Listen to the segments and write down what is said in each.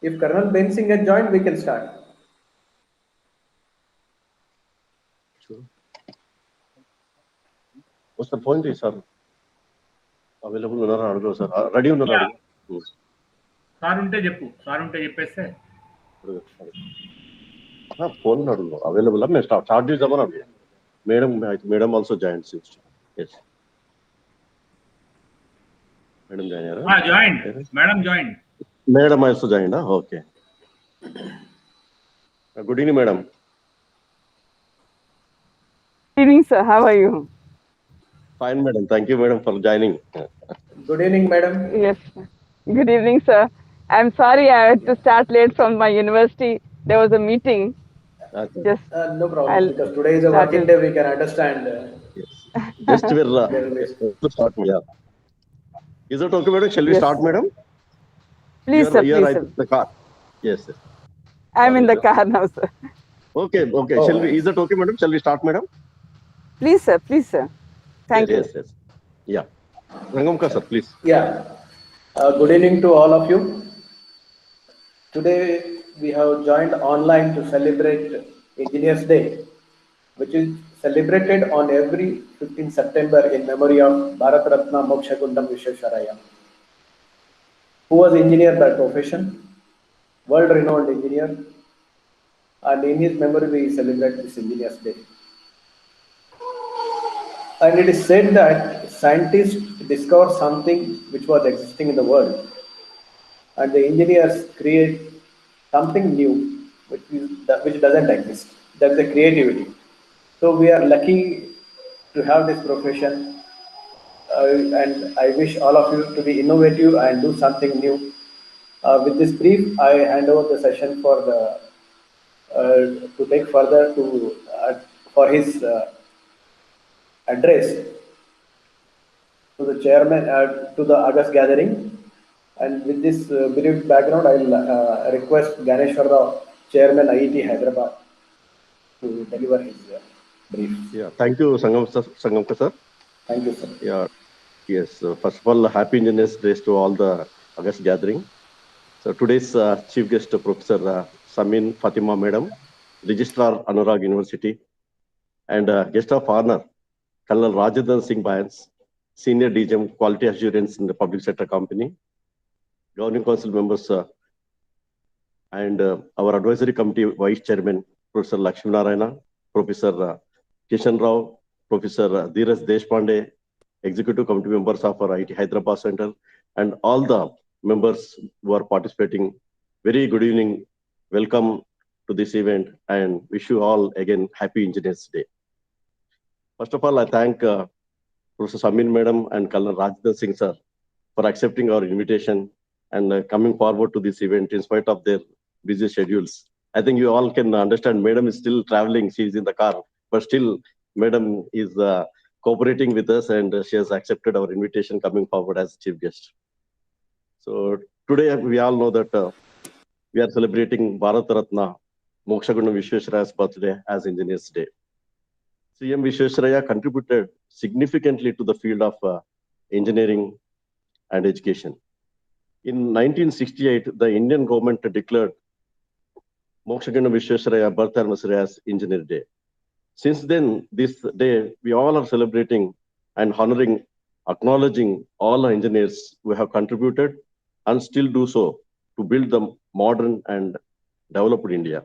If Colonel Ben Singh has joined, we can start. Sure. What's the point, sir? Available ఉన్నారా అడుగు sir ready ఉన్నారా అడుగు sir ఉంటే చెప్పు సార్ ఉంటే చెప్పేస్తే ఫోన్ అడుగు అవైలబుల్ మేము స్టార్ట్ చేద్దామని అడుగు madam also join yes madam join అయ్యారా madam also join okay good evening madam Good evening, sir. How are you? Fine, madam. Thank you, madam, for joining. Good evening, madam. Yes. Good evening, sir. I'm sorry I had to start late from my university. There was a meeting. Just no problem. Because today is a working day, we can understand. Yes. Just to start, yeah. Is it okay, madam? Shall we start, madam? Please, sir. Please, sir. The car. Yes, sir. I'm in the car now, sir. Okay. Oh. Shall we? Is it okay, madam? Shall we start, madam? Please, sir. Please, sir. Thank you. Yes. Yeah. Rangamka, sir, please. Yeah. Good evening to all of you. Today we have joined online to celebrate Engineers Day, which is celebrated on every 15th September in memory of Bharat Ratna Mokshagundam Visvesvaraya, who was engineer by profession, world-renowned engineer, and in his memory we celebrate this Engineers Day. And it is said that scientists discover something which was existing in the world, and the engineers create something new which doesn't exist. That's the creativity. So we are lucky to have this profession, and I wish all of you to be innovative and do something new. With this brief, I hand over the session for the to take further for his address to the chairman to the August gathering. And with this brief background, I will request Ganeshwar Rao, Chairman IIT Hyderabad, to deliver his brief. Yeah, thank you, Sangamka sir. Thank you, sir. Yeah, yes. First of all, happy Engineers Day to all the August gathering. So today's chief guest, Professor Samin Fatima Madam, Registrar Anurag University, and guest of honor, Colonel Rajendra Singh Bayans, Senior DGM Quality Assurance in the Public Sector Company, Governing Council members, and our Advisory Committee Vice Chairman, Professor Lakshmi Narayana, Professor Kishan Rao, Professor Dheeraj Deshpande, Executive Committee members of our IIT Hyderabad Center, and all the members who are participating. Very good evening. Welcome to this event, and wish you all again Happy Engineers Day. First of all, I thank Professor Samin Madam and Colonel Rajendra Singh sir for accepting our invitation and coming forward to this event in spite of their busy schedules. I think you all can understand Madam is still traveling. She is in the car, but still Madam is cooperating with us, and she has accepted our invitation coming forward as chief guest. So today we all know that we are celebrating Bharat Ratna Mokshagundam Visvesvaraya's birthday as Engineers Day. CM Visvesvaraya contributed significantly to the field of engineering and education. In 1968, the Indian government declared Mokshagundam Visvesvaraya birth anniversary as Engineer Day. Since then, this day, we all are celebrating and honoring, acknowledging all our engineers who have contributed and still do so to build the modern and developed India.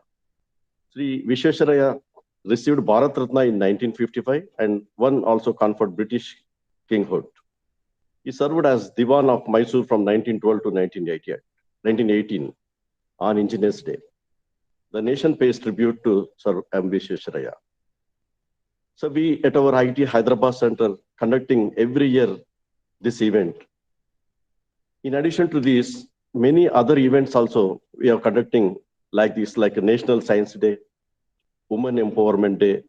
Sri Visvesvaraya received Bharat Ratna in 1955 and one also conferred British kinghood. He served as Diwan of Mysore from 1912 to 1918 on Engineers Day. The nation pays tribute to Sir M. Visvesvaraya. So we at our IIT Hyderabad Center conducting every year this event. In addition to this, many other events also we are conducting like this, like a National Science Day, Women Empowerment Day,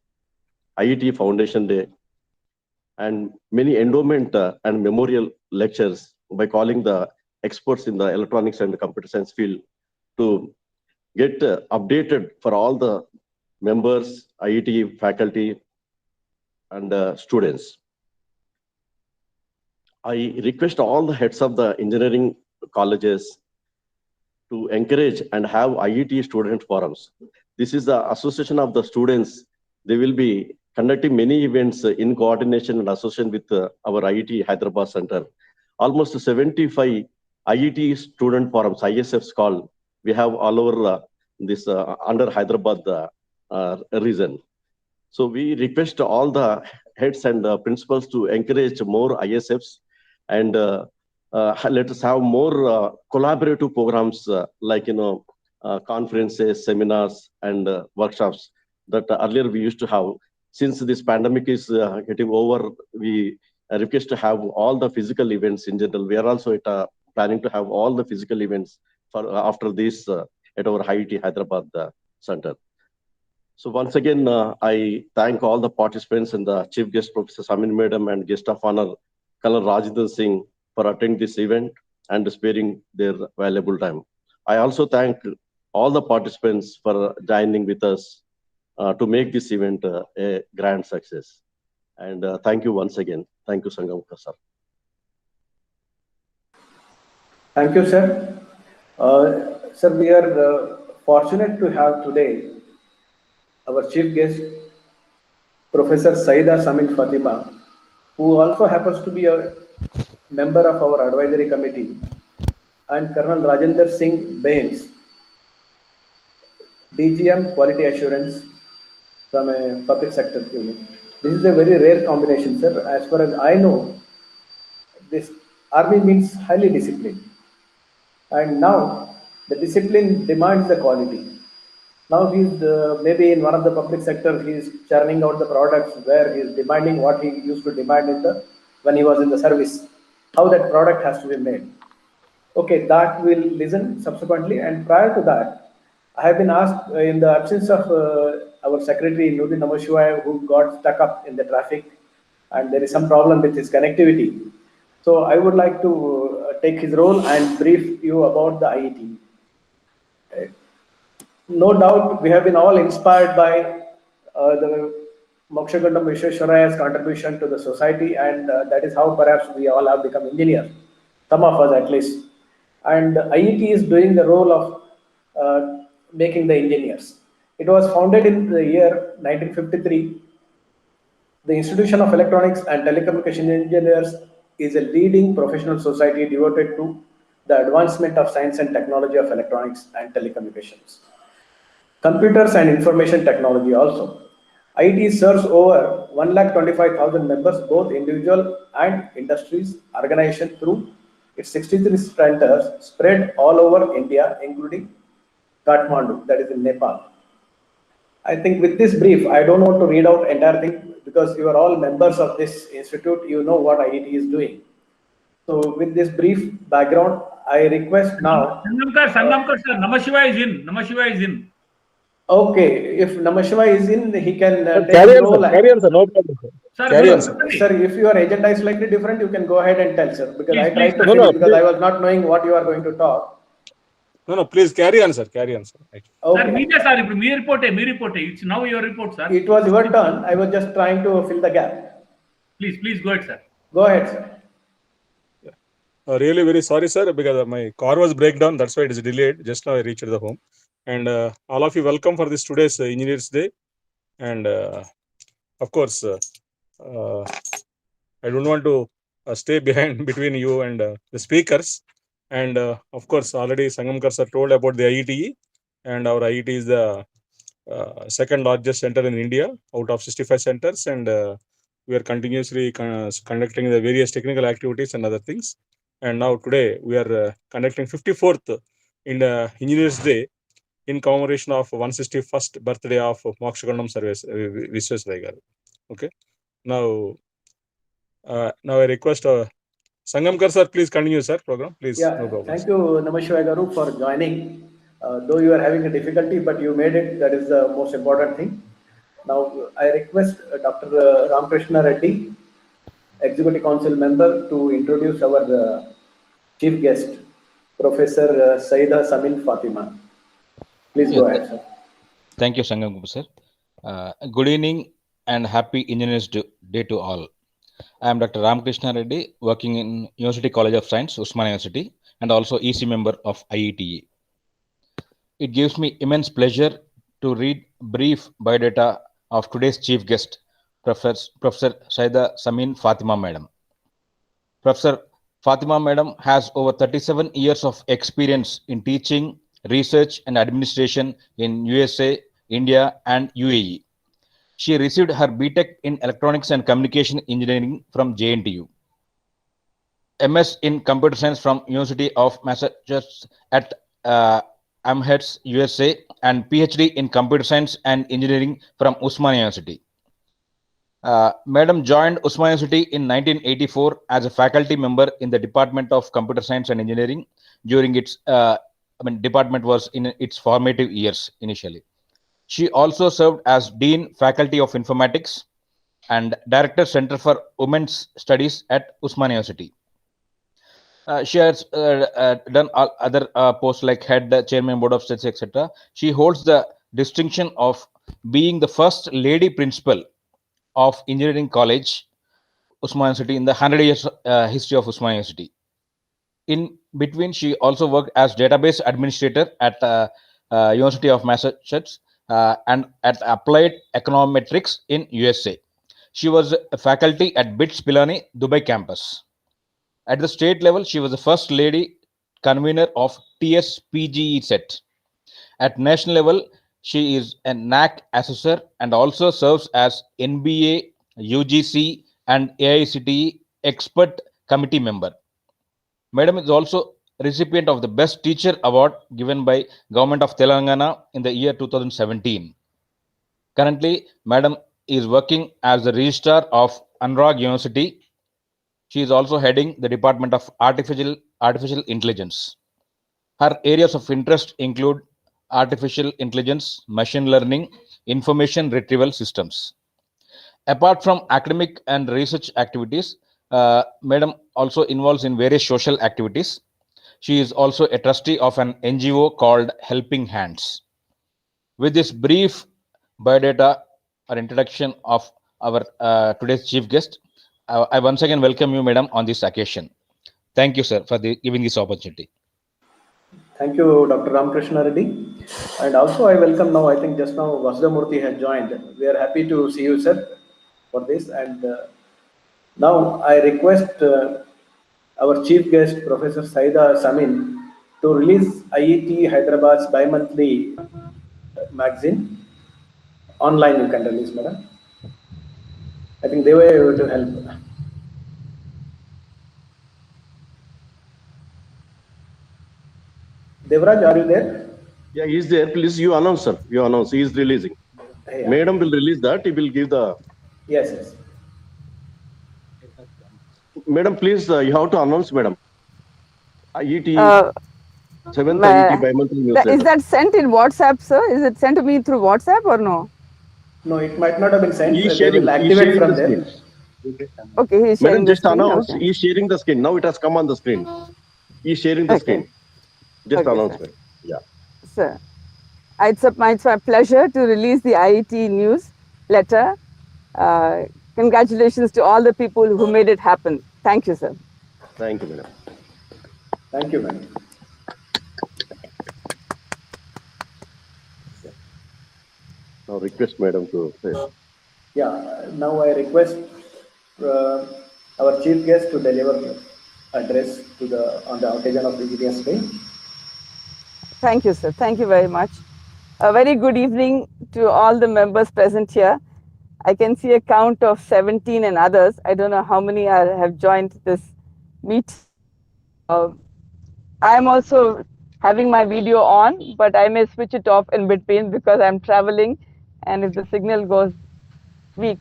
IIT Foundation Day, and many endowment and memorial lectures by calling the experts in the electronics and computer science field to get updated for all the members, IIT faculty, and students. I request all the heads of the engineering colleges to encourage and have IET student forums. This is the association of the students. They will be conducting many events in coordination and association with our IET Hyderabad Center. Almost 75 IET student forums, ISFs called, we have all over this under Hyderabad region. So we request all the heads and principals to encourage more ISFs and let us have more collaborative programs like conferences, seminars, and workshops that earlier we used to have. Since this pandemic is getting over, we request to have all the physical events in general. We are also planning to have all the physical events for after this at our IIT Hyderabad Center. So once again, I thank all the participants and the chief guest, Professor Samin Madam, and guest of honor, Colonel Rajendra Singh, for attending this event and sparing their valuable time. I also thank all the participants for joining with us to make this event a grand success. And thank you once again. Thank you, Sangamkar sir. Thank you, sir. Sir, we are fortunate to have today our chief guest, Professor Saida Samin Fatima, who also happens to be a member of our advisory committee, and Colonel Rajendra Singh Bains, DGM Quality Assurance from a public sector unit. This is a very rare combination, sir. As far as I know, this army means highly disciplined. And now the discipline demands the quality. Now he's maybe in one of the public sector, he's churning out the products where he's demanding what he used to demand when he was in the service, how that product has to be made. Okay, that we'll listen subsequently. And prior to that, I have been asked in the absence of our secretary, Nudin Namashivaya, who got stuck up in the traffic and there is some problem with his connectivity. So I would like to take his role and brief you about the IET. No doubt, we have been all inspired by the Mokshagundam Vishweshwaraya's contribution to the society, and that is how perhaps we all have become engineers, some of us at least. And IET is doing the role of making the engineers. It was founded in the year 1953. The Institution of Electronics and Telecommunication Engineers is a leading professional society devoted to the advancement of science and technology of electronics and telecommunications. Computers and information technology also. IET serves over 125,000 members, both individual and industries, organization through its 63 centers spread all over India, including Kathmandu, that is in Nepal. I think with this brief, I don't want to read out entire thing because you are all members of this institute, you know what IET is doing. So with this brief background, I request now. Sangamkar sir, Namashiva is in. Namashiva is in. Okay, if Namashiva is in, he can take carry the on, role. sir. Carry on, sir. No problem, sir. Sir, Carry on, sir. Sir, if your agenda is slightly different, you can go ahead and tell, sir, because Please, I tried to please. fill it because I was not knowing what you are going to talk. No, please carry on, sir. Carry on, sir. Sir, Okay. media sir, me report. It's now your report, sir. It was your turn. I was just trying to fill the gap. Please go ahead, sir. Go ahead, sir. Really very sorry, sir, because my car was breakdown. That's why it is delayed. Just now I reached the home. And all of you welcome for this today's Engineers Day. And of course, I don't want to stay behind between you and the speakers. And of course, already Sangamkar sir told about the IET. And our IET is the second largest center in India out of 65 centers. And we are continuously conducting the various technical activities and other things. And now today we are conducting 54th in the Engineers Day in commemoration of 161st birthday of Mokshagundam Service Vishweswaraya. Okay. Now I request Sangamkar sir, please continue, sir, program. Please. Yeah, no problem. thank you, Namashivaya Garu, for joining. Though you are having a difficulty, but you made it. That is the most important thing. Now, I request Dr. Ramakrishna Reddy, Executive Council member, to introduce our chief guest, Professor Saida Samin Fatima. Please go ahead, sir. Thank you, Sangamkar sir. Good evening and happy Engineers Day to all. I am Dr. Ramakrishna Reddy, working in University College of Science, Usmania University, and also EC member of IETE. it gives me immense pleasure to read brief biodata of today's chief guest, Professor Saida Samin Fatima Madam. Professor Fatima Madam has over 37 years of experience in teaching, research, and administration in USA, India, and UAE. She received her BTech in Electronics and Communication Engineering from JNTU, MS in Computer Science from University of Massachusetts at Amherst, USA, and PhD in Computer Science and Engineering from Usmania University. Madam joined Usmania University in 1984 as a faculty member in the Department of Computer Science and Engineering during its, department was in its formative years initially. She also served as Dean, Faculty of Informatics, and Director, Center for Women's Studies at Usmania University. She has done other posts like head, chairman, board of studies, etc. She holds the distinction of being the first lady principal of Engineering College, Usmania University, in the 100 years history of Usmania University. In between, she also worked as database administrator at University of Massachusetts and at Applied Econometrics in USA. She was a faculty at BITS Pilani, Dubai campus. At the state level, she was the first lady convener of TSPGE set. At national level, she is a NAC assessor and also serves as NBA, UGC, and AICTE expert committee member. Madam is also recipient of the Best Teacher Award given by Government of Telangana in the year 2017. Currently, Madam is working as the Registrar of Anurag University. She is also heading the Department of Artificial Intelligence. Her areas of interest include artificial intelligence, machine learning, information retrieval systems. Apart from academic and research activities, Madam also involves in various social activities. She is also a trustee of an NGO called Helping Hands. With this brief biodata or introduction of our today's chief guest, I once again welcome you, Madam, on this occasion. Thank you, sir, for giving this opportunity. Thank you, Dr. Ramakrishna Reddy. And also I welcome now, I think just now Vasudamurthy had joined. We are happy to see you, sir, for this. And now I request our chief guest, Professor Saida Samin, to release IET Hyderabad's bi-monthly magazine. Online you can release, madam. I think they were able to help. Devraj, are you there? Yeah, he's there. Please, you announce, sir. You announce. He is releasing. Yeah. Madam will release that. He will give the. Yes, yes. Madam, please, you have to announce, madam. IET 7th Ma- IET bi-monthly newsletter. Is that sent in WhatsApp, sir? Is it sent to me through WhatsApp or no? No, it might not have been sent. He is They sharing. will He is activate sharing from the there. screen. Okay, he's sharing Madam, the just screen. announce. Okay. He is sharing the screen. Now it has come on the screen. He is sharing the Okay. screen. Just Okay, announce, sir. madam. Yeah. Sir, it's my pleasure to release the IET news letter. Congratulations to all the people who made it happen. Thank you, sir. Thank you, madam. Thank you, madam. Now request madam to say. Yeah, now I request our chief guest to deliver address to on the occasion of Engineers Day. Thank you, sir. Thank you very much. A very good evening to all the members present here. I can see a count of 17 and others. I don't know how many have joined this meet. I'm also having my video on, but I may switch it off in between because I'm traveling, and if the signal goes weak,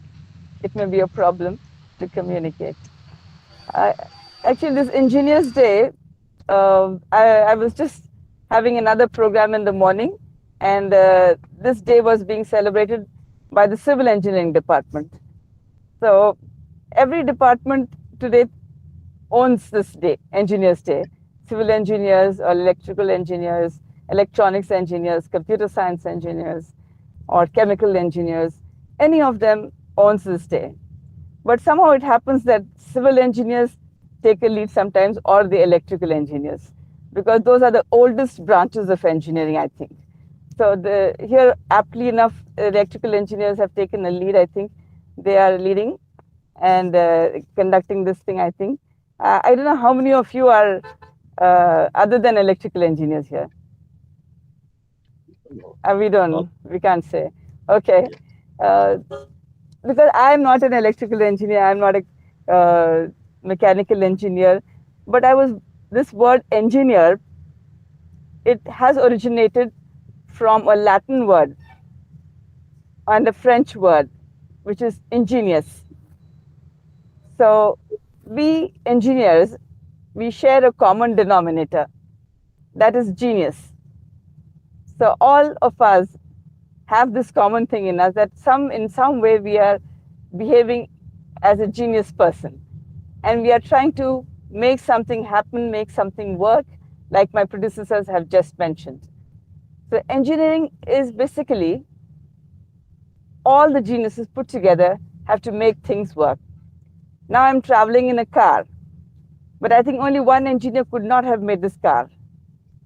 it may be a problem to communicate. Actually, this Engineers Day, I was just having another program in the morning, and this day was being celebrated by the Civil Engineering Department. So every department today owns this day, Engineers Day. Civil engineers or electrical engineers, electronics engineers, computer science engineers, or chemical engineers, any of them owns this day. But somehow it happens that civil engineers take a lead sometimes, or the electrical engineers, because those are the oldest branches of engineering, I think. So here, aptly enough, electrical engineers have taken a lead. I think they are leading and conducting this thing. I think I don't know how many of you are other than electrical engineers here. We can't say. Okay. Because I'm not an electrical engineer, I'm not a mechanical engineer, but this word engineer, it has originated from a Latin word and a French word, which is ingenious. So we engineers, we share a common denominator, that is genius. So all of us have this common thing in us, that in some way we are behaving as a genius person, and we are trying to make something happen, make something work, like my predecessors have just mentioned. So engineering is basically all the geniuses put together have to make things work. Now I'm traveling in a car, but I think only one engineer could not have made this car.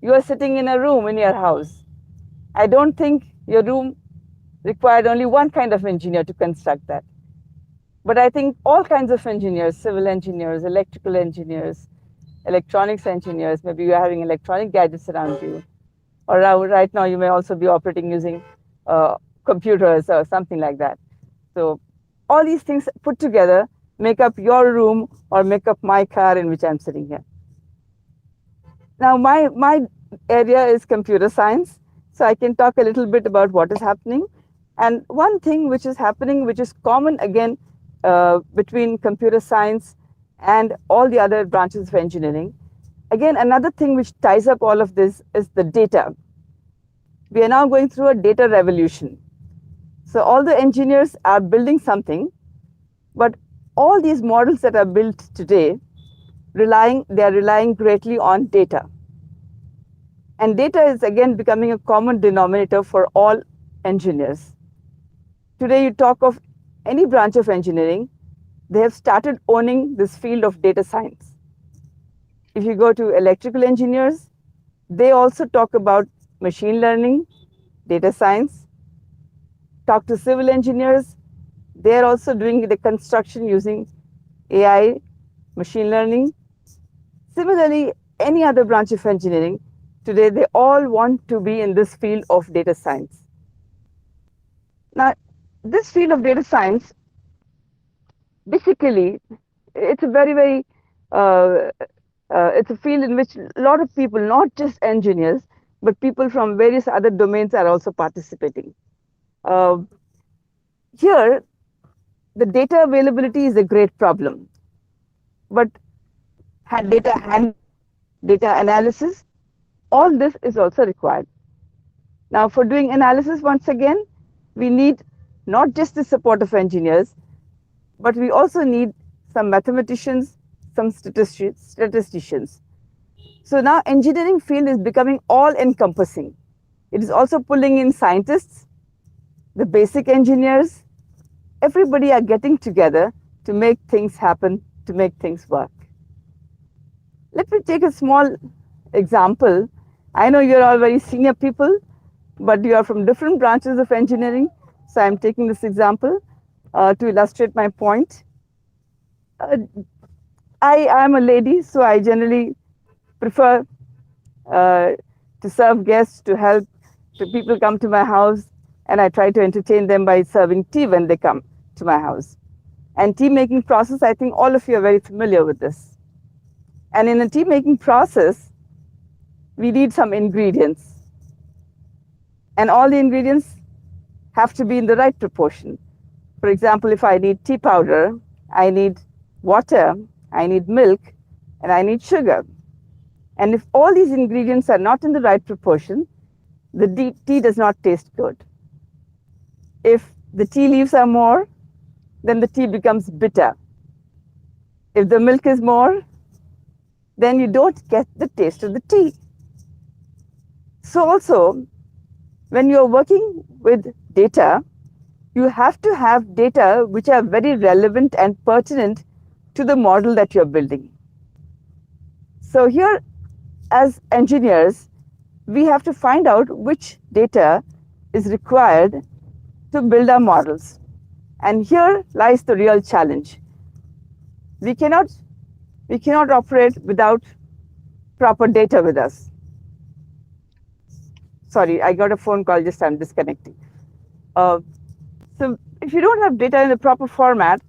You are sitting in a room in your house. I don't think your room required only one kind of engineer to construct that. But I think all kinds of engineers, civil engineers, electrical engineers, electronics engineers, maybe you are having electronic gadgets around you, or right now you may also be operating using computers or something like that. So all these things put together make up your room or make up my car in which I'm sitting here. Now my area is computer science, so I can talk a little bit about what is happening. And one thing which is happening, which is common again between computer science and all the other branches of engineering, again, another thing which ties up all of this is the data. We are now going through a data revolution. So all the engineers are building something, but all these models that are built today, they are relying greatly on data. And data is again becoming a common denominator for all engineers. Today you talk of any branch of engineering, they have started owning this field of data science. If you go to electrical engineers, they also talk about machine learning, data science. Talk to civil engineers, they are also doing the construction using AI, machine learning. Similarly, any other branch of engineering, today they all want to be in this field of data science. Now, this field of data science, basically, it's a very, it's a field in which a lot of people, not just engineers, but people from various other domains are also participating. Here, the data availability is a great problem, but data analysis, all this is also required. Now, for doing analysis, once again, we need not just the support of engineers, but we also need some mathematicians, some statisticians. So now engineering field is becoming all-encompassing. It is also pulling in scientists, the basic engineers. Everybody are getting together to make things happen, to make things work. Let me take a small example. I know you're all very senior people, but you are from different branches of engineering. So I'm taking this example to illustrate my point. I am a lady, so I generally prefer to serve guests, to help people come to my house, and I try to entertain them by serving tea when they come to my house. And tea making process, I think all of you are very familiar with this. And in a tea making process, we need some ingredients. And all the ingredients have to be in the right proportion. For example, if I need tea powder, I need water, I need milk, and I need sugar. And if all these ingredients are not in the right proportion, the tea does not taste good. If the tea leaves are more, then the tea becomes bitter. If the milk is more, then you don't get the taste of the tea. So also, when you're working with data, you have to have data which are very relevant and pertinent to the model that you're building. So here, as engineers, we have to find out which data is required to build our models. And here lies the real challenge. We cannot operate without proper data with us. Sorry, I got a phone call, just I'm disconnecting. So if you don't have data in the proper format,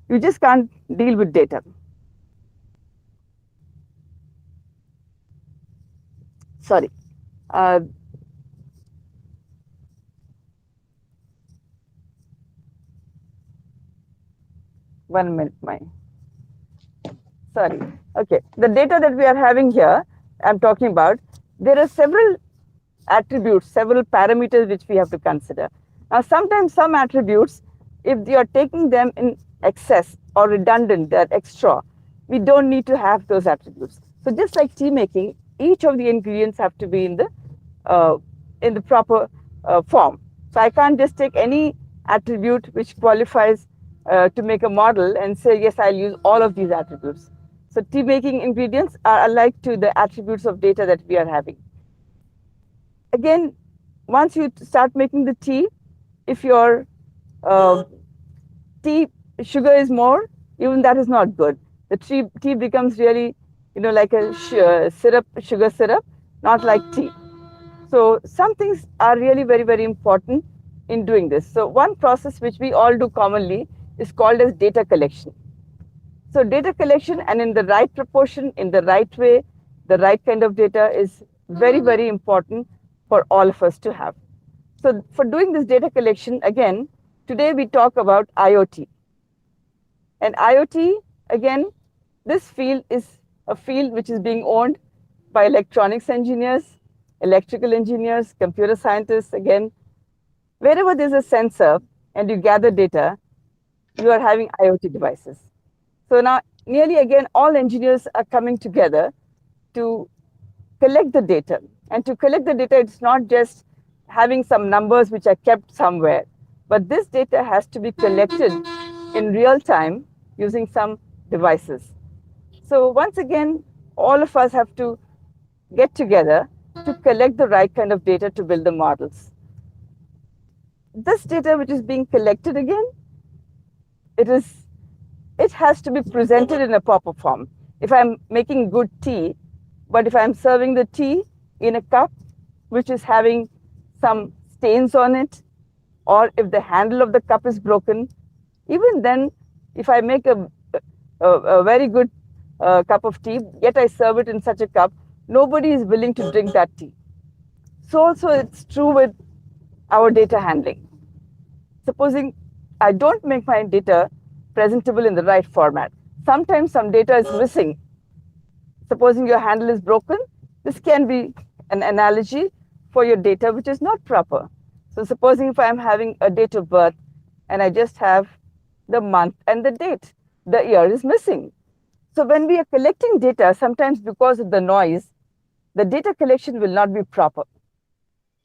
you just can't deal with data. Sorry. One minute, sorry. Okay, the data that we are having here, I'm talking about, there are several attributes, several parameters which we have to consider. Now, sometimes some attributes, if you are taking them in excess or redundant, they're extra, we don't need to have those attributes. So just like tea making, each of the ingredients have to be in the proper form. So I can't just take any attribute which qualifies to make a model and say, yes, I'll use all of these attributes. So tea making ingredients are alike to the attributes of data that we are having. Again, once you start making the tea, if your tea sugar is more, even that is not good. The tea becomes really, like a sugar syrup, not like tea. So some things are really very, very important in doing this. So one process which we all do commonly is called as data collection. So data collection, and in the right proportion, in the right way, the right kind of data is very, very important for all of us to have. So for doing this data collection, again, today we talk about IoT. And IoT, again, this field is a field which is being owned by electronics engineers, electrical engineers, computer scientists. Again, wherever there's a sensor and you gather data, you are having IoT devices. So now nearly again, all engineers are coming together to collect the data. And to collect the data, it's not just having some numbers which are kept somewhere, but this data has to be collected in real time using some devices. So once again, all of us have to get together to collect the right kind of data to build the models. This data which is being collected again, it has to be presented in a proper form. If I'm making good tea, but if I'm serving the tea in a cup which is having some stains on it, or if the handle of the cup is broken, even then, if I make a very good cup of tea, yet I serve it in such a cup, nobody is willing to drink that tea. So also it's true with our data handling. Supposing I don't make my data presentable in the right format, sometimes some data is missing. Supposing your handle is broken, this can be an analogy for your data which is not proper. So supposing if I'm having a date of birth and I just have the month and the date, the year is missing. So when we are collecting data, sometimes because of the noise, the data collection will not be proper.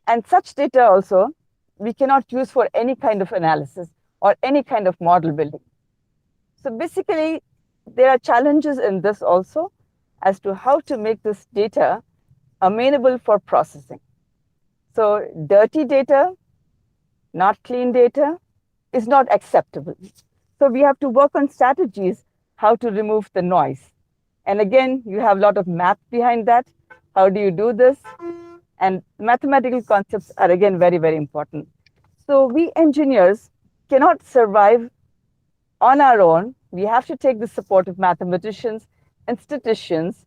And such data also, we cannot use for any kind of analysis or any kind of model building. So basically, there are challenges in this also as to how to make this data amenable for processing. So dirty data, not clean data, is not acceptable. So we have to work on strategies how to remove the noise. And again, you have a lot of math behind that. How do you do this? And mathematical concepts are again very, very important. So we engineers cannot survive on our own. We have to take the support of mathematicians and statisticians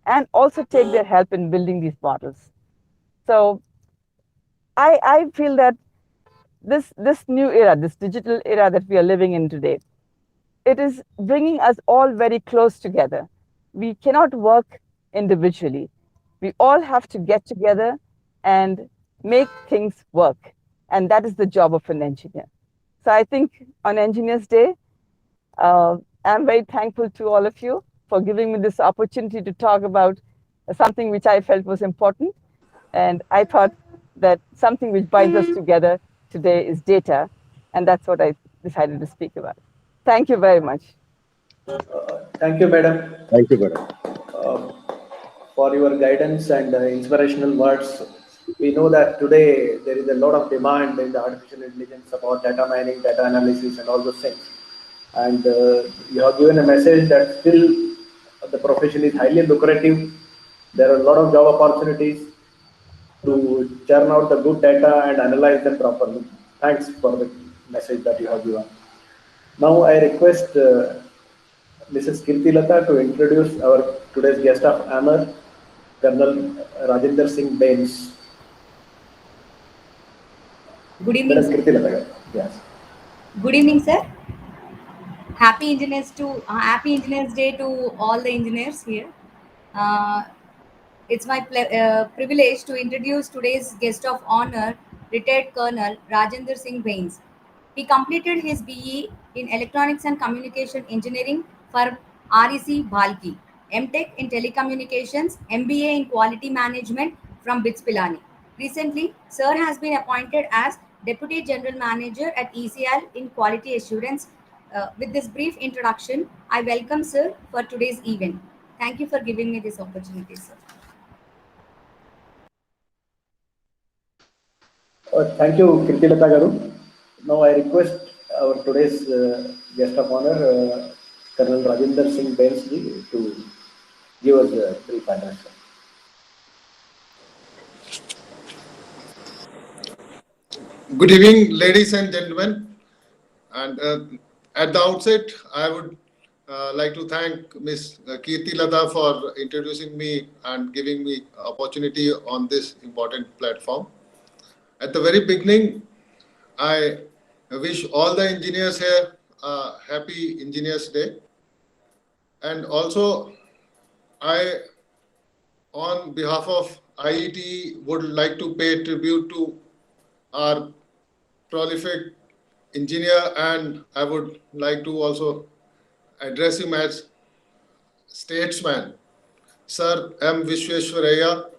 and also take their help in building these models. So I feel that this new era, this digital era that we are living in today, it is bringing us all very close together. We cannot work individually. We all have to get together and make things work. And that is the job of an engineer. So I think on Engineers Day, I'm very thankful to all of you for giving me this opportunity to talk about something which I felt was important. And I thought that something which binds us together today is data. And that's what I decided to speak about. Thank you very much. Thank you, madam. Thank you, madam. For your guidance and inspirational words. we know that today there is a lot of demand in the artificial intelligence about data mining, data analysis, and all those things. And you have given a message that still the profession is highly lucrative. There are a lot of job opportunities to churn out the good data and analyze them properly. Thanks for the message that you have given. Now I request Mrs. Kirti Lata to introduce our today's guest of honor, Colonel Rajinder Singh Bains. Good evening, Madam sir. Kirti Lata, yes. Good evening, sir. Happy Engineers Day to all the engineers here. It's my privilege to introduce today's guest of honor, retired Colonel Rajendra Singh Bains. He completed his BE in Electronics and Communication Engineering from REC Bhalki, MTech in Telecommunications, MBA in Quality Management from BITS Pilani. Recently, Sir has been appointed as Deputy General Manager at ECL in Quality Assurance. With this brief introduction, I welcome Sir for today's event. Thank you for giving me this opportunity, sir. Thank you, Kirti Lata Garu. Now I request our today's guest of honor, Colonel Rajinder Singh Bains ji, to give us a brief address. Good evening, ladies and gentlemen. And at the outset, I would like to thank Ms. Kirti Lata for introducing me and giving me opportunity on this important platform. At the very beginning, I wish all the engineers here a happy Engineers Day. And also, I, on behalf of IET, would like to pay tribute to our prolific engineer, and I would like to also address him as statesman, Sir M. Visvesvaraya,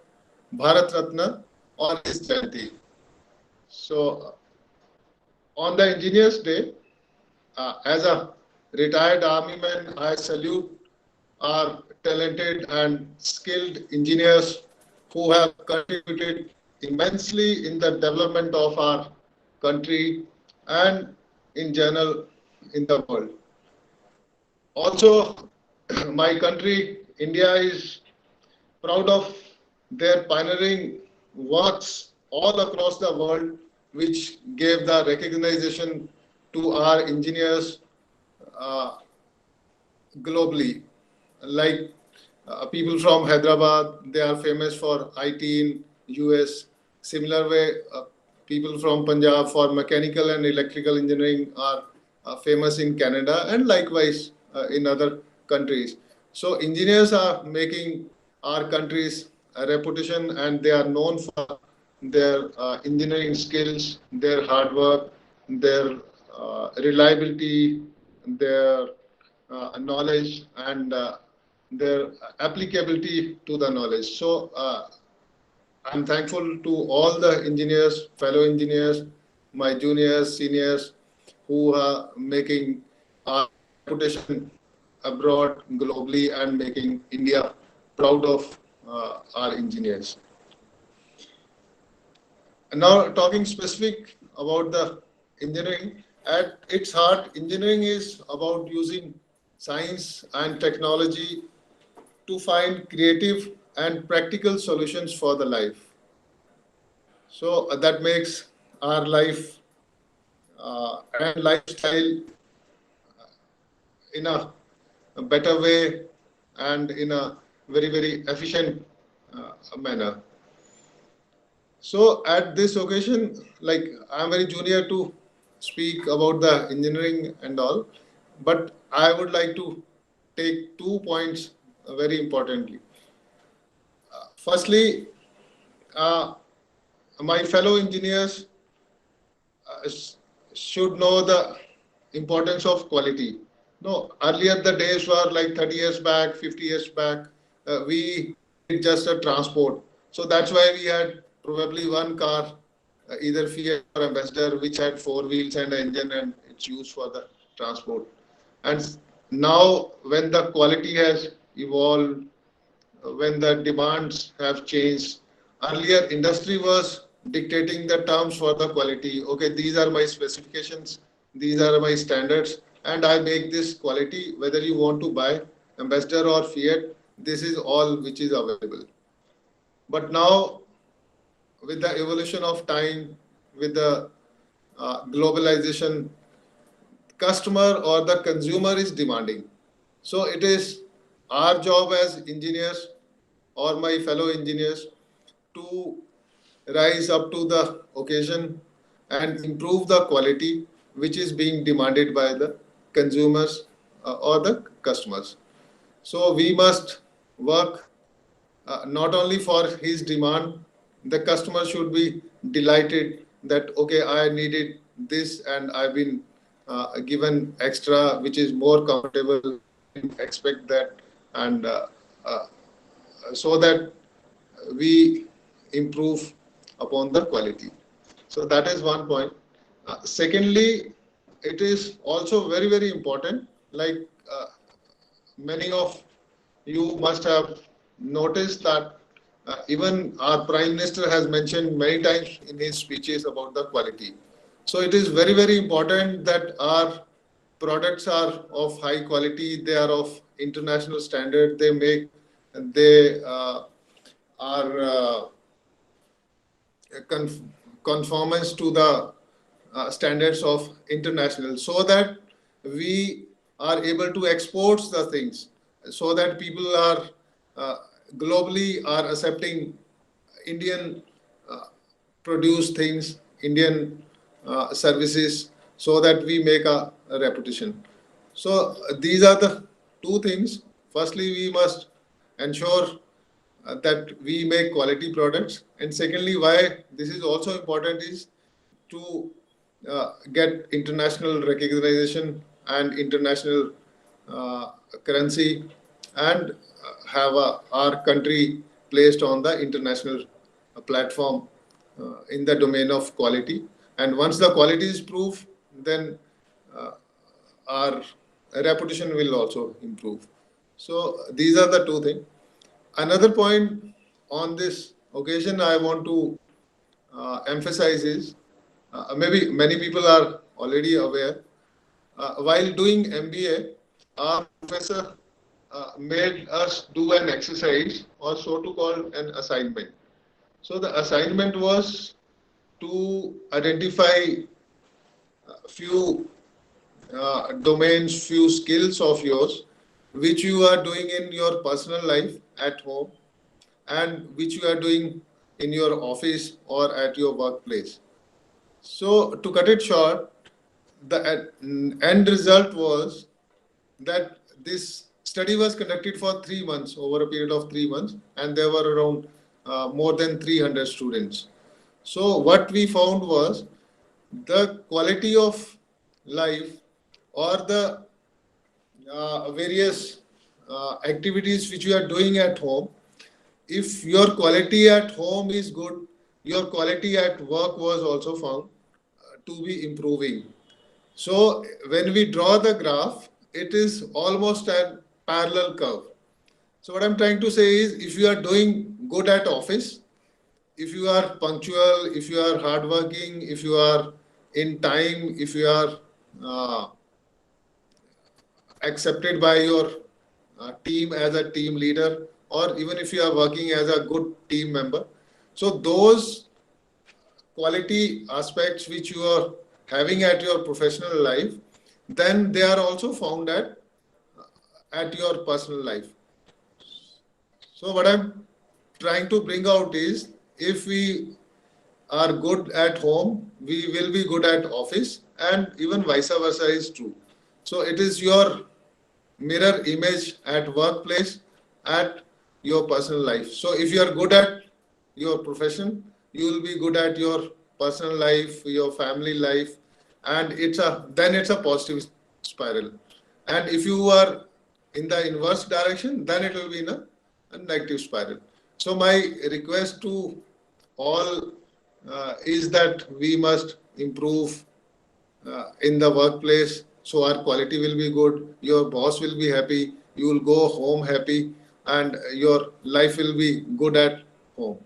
Bharat Ratna, on his Jayanti. So, on the Engineers Day, as a retired army man, I salute our talented and skilled engineers who have contributed immensely in the development of our country and in general in the world. Also, my country, India, is proud of their pioneering works all across the world, which gave the recognition to our engineers globally. Like people from Hyderabad, they are famous for IT in US. Similar way, people from Punjab for mechanical and electrical engineering are famous in Canada, and likewise in other countries. So engineers are making our country's reputation, and they are known for their engineering skills, their hard work, their reliability, their knowledge, and their applicability to the knowledge. So I'm thankful to all the engineers, fellow engineers, my juniors, seniors, who are making our reputation abroad globally and making India proud of our engineers. And now talking specific about the engineering, at its heart, engineering is about using science and technology to find creative and practical solutions for the life. So that makes our life and lifestyle in a better way and in a very, very efficient manner. So at this occasion, like I'm very junior to speak about the engineering and all, but I would like to take 2 points very importantly. Firstly, my fellow engineers should know the importance of quality. No, earlier the days were like 30 years back, 50 years back, we did just a transport. So that's why we had probably one car, either Fiat or Ambassador, which had 4 wheels and an engine, and it's used for the transport. And now when the quality has evolved, when the demands have changed, earlier industry was dictating the terms for the quality. Okay, these are my specifications, these are my standards, and I make this quality. Whether you want to buy Ambassador or Fiat, this is all which is available. But now, with the evolution of time, with the globalization, customer or the consumer is demanding. So it is our job as engineers or my fellow engineers to rise up to the occasion and improve the quality which is being demanded by the consumers or the customers. So we must work not only for his demand, the customer should be delighted that, okay, I needed this and I've been given extra, which is more comfortable, expect that, and so that we improve upon the quality. So that is one point. Secondly, it is also very, very important, like many of you must have noticed that even our Prime Minister has mentioned many times in his speeches about the quality. So it is very, very important that our products are of high quality, they are of international standard, they are conformance to the standards of international, so that we are able to export the things, so that people are globally are accepting Indian produced things, Indian services, so that we make a reputation. So these are the two things. Firstly, we must ensure that we make quality products, and secondly, why this is also important is to get international recognition and international currency, and have our country placed on the international platform in the domain of quality. And once the quality is proved, then our reputation will also improve. So these are the two things. Another point on this occasion I want to emphasize is, maybe many people are already aware, while doing MBA, our professor made us do an exercise, or so to call an assignment. So the assignment was to identify a few domains, few skills of yours, which you are doing in your personal life at home, and which you are doing in your office or at your workplace. So to cut it short, the end result was that this study was conducted for 3 months, over a period of 3 months, and there were around more than 300 students. So what we found was the quality of life, or the various activities which you are doing at home. If your quality at home is good, your quality at work was also found to be improving. So when we draw the graph, it is almost a parallel curve. So what I'm trying to say is, if you are doing good at office, if you are punctual, if you are hardworking, if you are in time, if you are accepted by your team as a team leader, or even if you are working as a good team member, so those quality aspects which you are having at your professional life, then they are also found at your personal life. So what I'm trying to bring out is, if we are good at home, we will be good at office, and even vice versa is true. So it is your mirror image at workplace, at your personal life. So if you are good at your profession, you will be good at your personal life, your family life, and then it's a positive spiral. And if you are in the inverse direction, then it will be in a negative spiral. So my request to all is that we must improve in the workplace, so our quality will be good, your boss will be happy, you will go home happy, and your life will be good at home.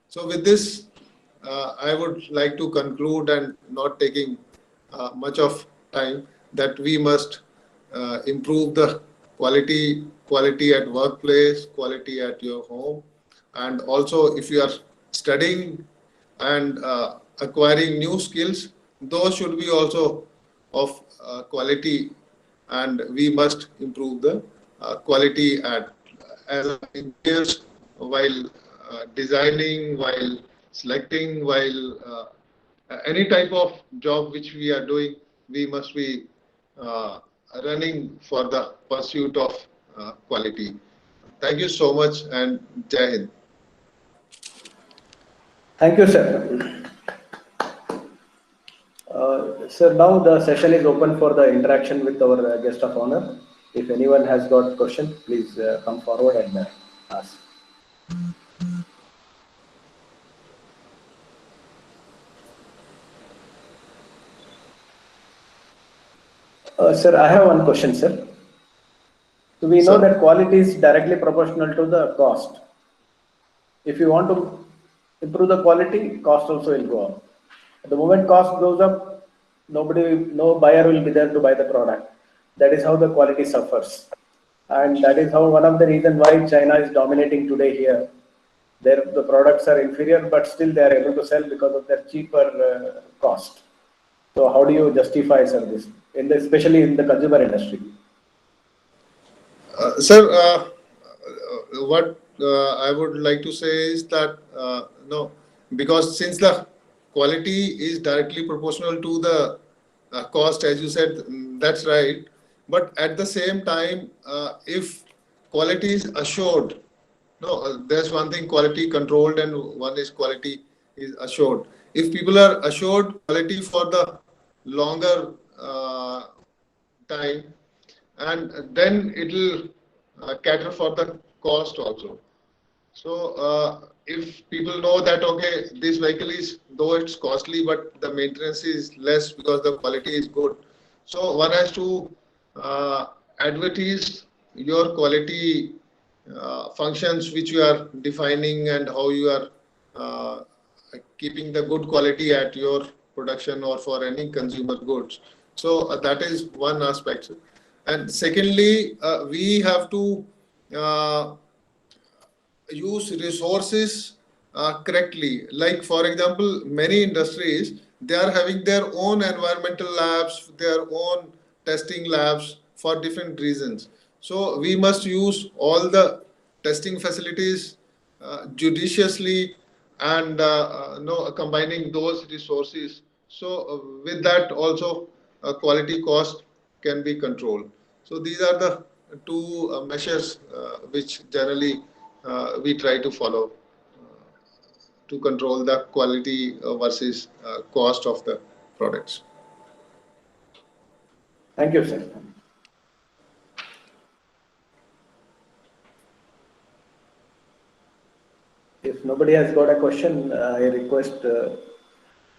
So with this, I would like to conclude, and not taking much of time, that we must improve the quality at workplace, quality at your home, and also if you are studying and acquiring new skills, those should be also of quality, and we must improve the quality at as engineers, while designing, while selecting, while any type of job which we are doing, we must be uh, running for the pursuit of quality. Thank you so much, and Jai Hind. Thank you, sir. Sir, now the session is open for the interaction with our guest of honor. If anyone has got question, please come forward and ask. Sir, I have one question, sir. So we know that quality is directly proportional to the cost. If you want to improve the quality, cost also will go up. At the moment cost goes up, no buyer will be there to buy the product. That is how the quality suffers. And that is how one of the reasons why China is dominating today here. The products are inferior, but still they are able to sell because of their cheaper cost. So how do you justify, sir, this, especially in the consumer industry? Sir, what I would like to say is that no, because since the quality is directly proportional to the cost, as you said, that's right. But at the same time, if quality is assured, no, there's one thing quality controlled and one is quality is assured. If people are assured quality for the longer time, and then it will cater for the cost also. So if people know that, okay, this vehicle is, though it's costly, but the maintenance is less because the quality is good. So one has to advertise your quality functions which you are defining, and how you are keeping the good quality at your production or for any consumer goods. So that is one aspect. And secondly, we have to use resources correctly. Like, for example, many industries, they are having their own environmental labs, their own testing labs for different reasons. So we must use all the testing facilities judiciously, and combining those resources. So with that also, quality cost can be controlled. So these are the two measures which generally we try to follow to control the quality versus cost of the products. Thank you, sir. If nobody has got a question, I request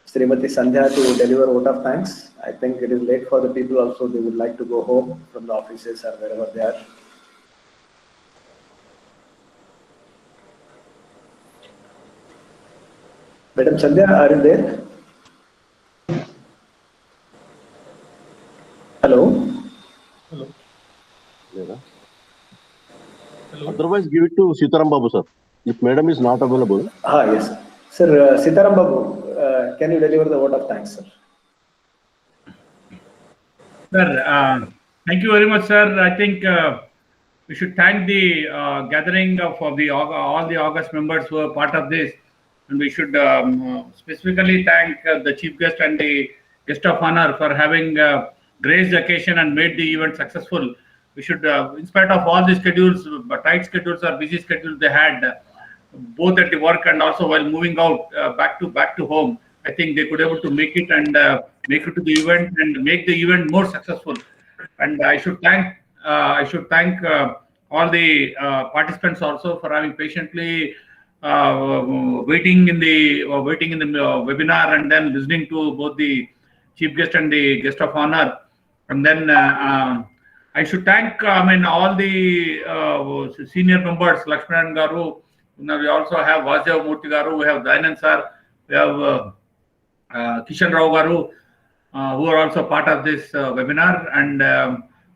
Srimati Sandhya to deliver vote of thanks. I think it is late for the people also. They would like to go home from the offices or wherever they are. Madam Sandhya, are you there? Hello? Hello. Hello. Otherwise, give it to Sitaram Babu, sir. If Madam is not available. Yes. Sir, Sitaram Babu, can you deliver the vote of thanks, sir? Sir, thank you very much, sir. I think we should thank the gathering of all the August members who are part of this. And we should specifically thank the chief guest and the guest of honor for having graced the occasion and made the event successful. We should, in spite of all the schedules, tight schedules or busy schedules they had, both at the work and also while moving out back to home, I think they could able to make it and make it to the event and make the event more successful. And I should thank all the participants also for having patiently waiting in the webinar, and then listening to both the chief guest and the guest of honor. And then I should thank all the senior members, Lakshmanan Garu, Now we also have Vasudev Murthy Garu, we have Dayanand sir, we have Kishan Rao Garu, who are also part of this webinar. And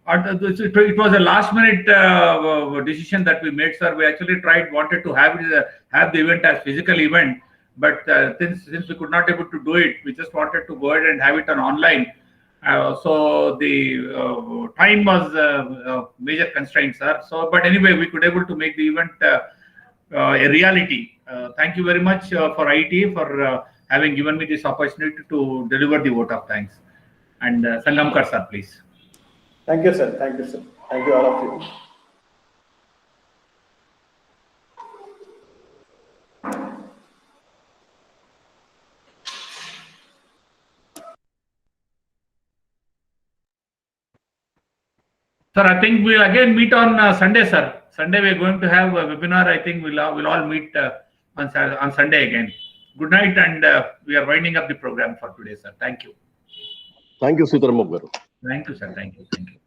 it was a last minute decision that we made, sir. We actually wanted to have the event as physical event, but since we could not able to do it, we just wanted to go ahead and have it on online. So the time was a major constraint, sir. So, but anyway, we could able to make the event a reality. Thank you very much for IET for having given me this opportunity to deliver the vote of thanks. And Sangamkar sir, please. Thank you, sir. Thank you, sir. Thank you, all of you. Sir, I think we'll again meet on Sunday, sir. Sunday we're going to have a webinar. I think we'll all meet on Sunday again. Good night, and we are winding up the program for today, sir. Thank you. Thank you, Sitaram Garu. Thank you, sir. Thank you. Thank you.